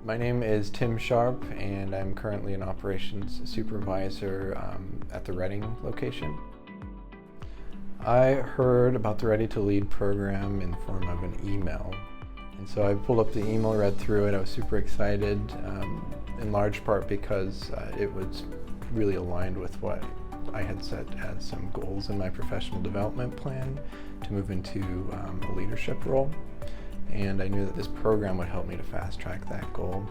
My name is Tim Sharp, and I'm currently an operations supervisor at the Reading location. I heard about the Ready to Lead program in the form of an email. And so I pulled up the email, read through it. I was super excited, in large part because it was really aligned with what I had set as some goals in my professional development plan to move into a leadership role. And I knew that this program would help me to fast track that goal.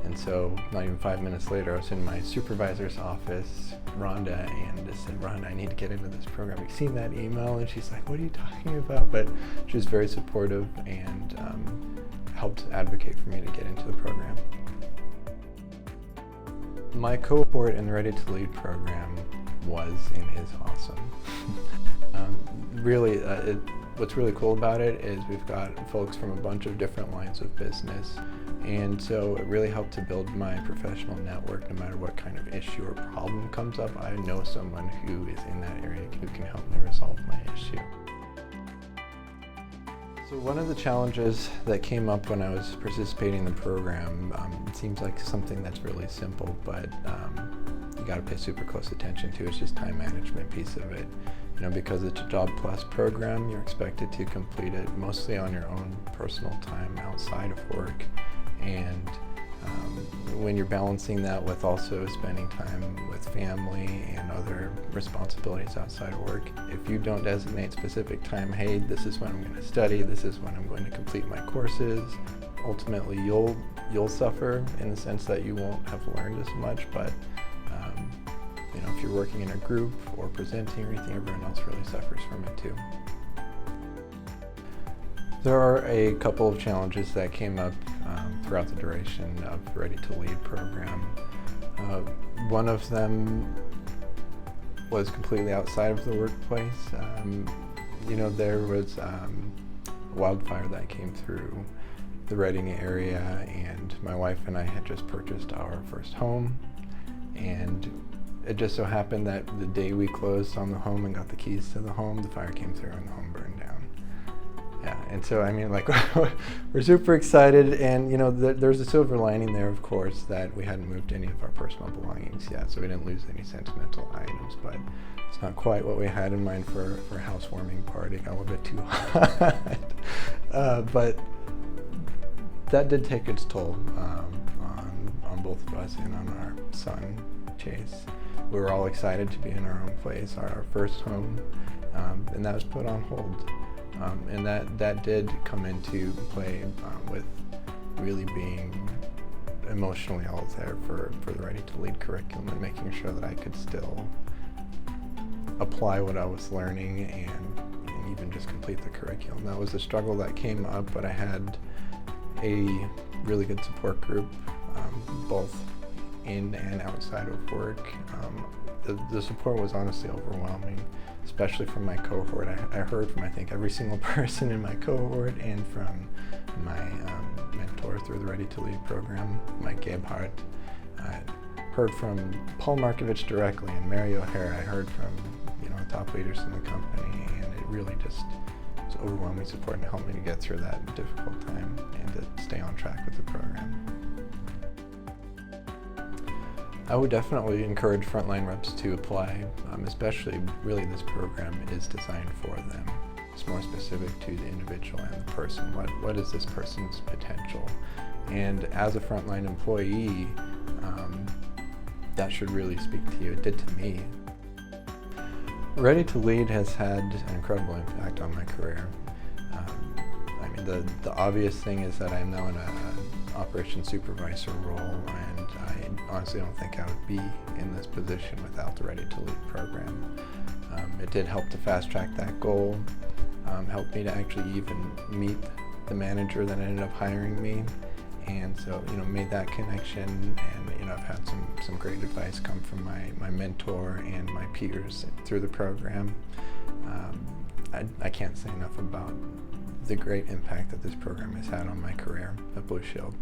And so not even 5 minutes later, I was in my supervisor's office, Rhonda, and I said, Rhonda, I need to get into this program. Have you seen that email? And she's like, what are you talking about? But she was very supportive and helped advocate for me to get into the program. My cohort in the Ready to Lead program was and is awesome. What's really cool about it is we've got folks from a bunch of different lines of business, and so it really helped to build my professional network. No matter what kind of issue or problem comes up, I know someone who is in that area who can help me resolve my issue. So one of the challenges that came up when I was participating in the program, it seems like something that's really simple, but you got to pay super close attention to. It's just time management piece of it. You know, because it's a Job Plus program, you're expected to complete it mostly on your own personal time outside of work. And when you're balancing that with also spending time with family and other responsibilities outside of work, if you don't designate specific time, hey, this is when I'm going to study, this is when I'm going to complete my courses, ultimately you'll suffer in the sense that you won't have learned as much. But you know, if you're working in a group or presenting or anything, everyone else really suffers from it too. There are a couple of challenges that came up throughout the duration of the Ready to Lead program. One of them was completely outside of the workplace. You know, there was a wildfire that came through the Reading area, and my wife and I had just purchased our first home, and it just so happened that the day we closed on the home and got the keys to the home, the fire came through and the home burned down. Yeah, and so I mean, like, we're super excited, and you know, there's a silver lining there, of course, that we hadn't moved any of our personal belongings yet, so we didn't lose any sentimental items. But it's not quite what we had in mind for a housewarming party. It got a little bit too hot, but that did take its toll on both of us and on our son, Chase. We were all excited to be in our own place, our first home, and that was put on hold. And that did come into play with really being emotionally all there for the Ready to Lead curriculum and making sure that I could still apply what I was learning and even just complete the curriculum. That was a struggle that came up, but I had a really good support group, both in and outside of work. The support was honestly overwhelming, especially from my cohort. I heard from, I think, every single person in my cohort and from my mentor through the Ready to Lead program, Mike Gabehart. I heard from Paul Markovich directly and Mary O'Hara. I heard from, you know, top leaders in the company, and it really just was overwhelming support and helped me to get through that difficult time and to stay on track with the program. I would definitely encourage frontline reps to apply, especially really this program is designed for them. It's more specific to the individual and the person. What is this person's potential? And as a frontline employee, that should really speak to you. It did to me. Ready to Lead has had an incredible impact on my career. I mean, the obvious thing is that I'm now in an operations supervisor role, and I honestly don't think I would be in this position without the Ready to Lead program. It did help to fast track that goal, helped me to actually even meet the manager that ended up hiring me, and so, you know, made that connection. And you know, I've had some great advice come from my mentor and my peers through the program. I can't say enough about the great impact that this program has had on my career at Blue Shield.